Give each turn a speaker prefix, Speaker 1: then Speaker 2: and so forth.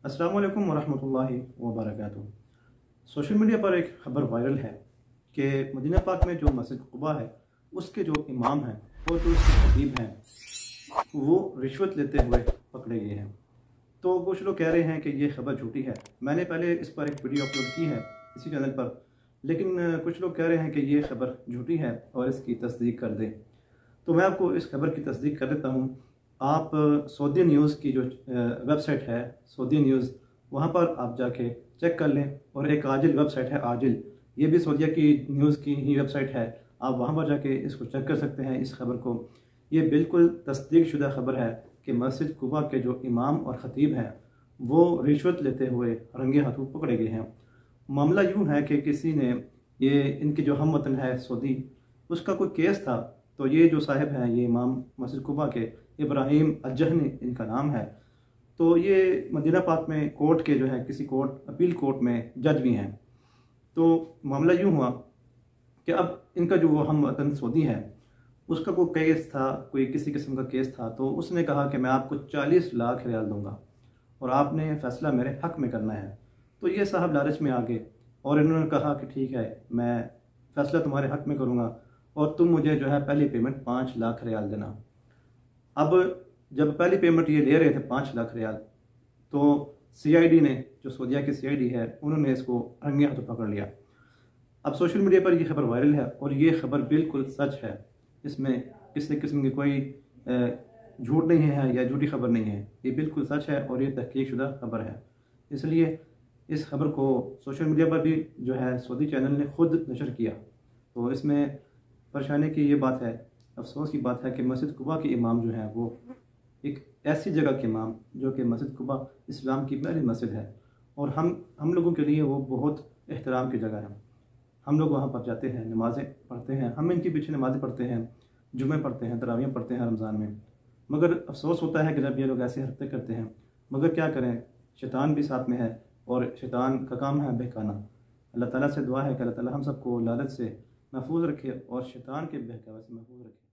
Speaker 1: अस्सलाम वालेकुम वरहमतुल्लाहि वबरकातुहू। सोशल मीडिया पर एक खबर वायरल है कि मदीना पाक में जो मस्जिद कुबा है उसके जो इमाम हैं और जो उसके खतीब हैं वो रिश्वत लेते हुए पकड़े गए हैं। तो कुछ लोग कह रहे हैं कि ये खबर झूठी है। मैंने पहले इस पर एक वीडियो अपलोड की है इसी चैनल पर, लेकिन कुछ लोग कह रहे हैं कि ये खबर झूठी है और इसकी तस्दीक कर दें। तो मैं आपको इस खबर की तस्दीक कर देता हूँ। आप सऊदी न्यूज़ की जो वेबसाइट है सऊदी न्यूज़, वहाँ पर आप जाके चेक कर लें। और एक आजिल वेबसाइट है आजिल, ये भी सऊदीया की न्यूज़ की ही वेबसाइट है। आप वहाँ पर जाके इसको चेक कर सकते हैं इस खबर को। ये बिल्कुल तस्दीक शुदा खबर है कि मस्जिद कुबा के जो इमाम और ख़तीब हैं वो रिश्वत लेते हुए रंगे हाथों पकड़े गए हैं। मामला यूँ है कि किसी ने ये इनके जो हम वतन है सऊदी, उसका कोई केस था। तो ये जो साहिब हैं, ये इमाम मस्जिद कुबा के इब्राहिम अल-जहनी इनका नाम है। तो ये मदीना पाक में कोर्ट के जो है किसी कोर्ट अपील कोर्ट में जज भी हैं। तो मामला यूँ हुआ कि अब इनका जो वो हम वतन सऊदी है उसका कोई केस था, कोई किसी किस्म का केस था। तो उसने कहा कि मैं आपको 40 लाख रियाल दूंगा और आपने फ़ैसला मेरे हक़ में करना है। तो ये साहब लालच में आ गए और इन्होंने कहा कि ठीक है, मैं फ़ैसला तुम्हारे हक़ में करूँगा और तुम मुझे जो है पहली पेमेंट 5 लाख रियाल देना। अब जब पहली पेमेंट ये ले रहे थे 5 लाख रियाल, तो सीआईडी ने, जो सऊदीया की सीआईडी है, उन्होंने इसको रंगे हाथों पकड़ लिया। अब सोशल मीडिया पर ये खबर वायरल है और ये खबर बिल्कुल सच है। इसमें किसी किस्म की कोई झूठ नहीं है या झूठी खबर नहीं है। ये बिल्कुल सच है और ये तहकीक शुदा खबर है। इसलिए इस खबर को सोशल मीडिया पर भी जो है सऊदी चैनल ने खुद नशर किया। तो इसमें परेशानी की ये बात है, अफसोस की बात है कि मस्जिद कुबा के इमाम जो हैं वो एक ऐसी जगह के इमाम जो कि मस्जिद कुबा इस्लाम की पहली मस्जिद है और हम लोगों के लिए वो बहुत एहतराम की जगह है। हम लोग वहाँ पर जाते हैं, नमाज़ें पढ़ते हैं, हम इनके पीछे नमाज़ें पढ़ते हैं, जुमे पढ़ते हैं, तरावियाँ पढ़ते हैं रमज़ान में। मगर अफसोस होता है कि जब ये लोग ऐसी हरकतें करते हैं, मगर क्या करें, शैतान भी साथ में है और शैतान का काम है बहकाना। अल्लाह ताला से दुआ है कि अल्लाह ताला हम सबको लालच से महफूज रखे और शैतान के बहकावे से महफूज रखे।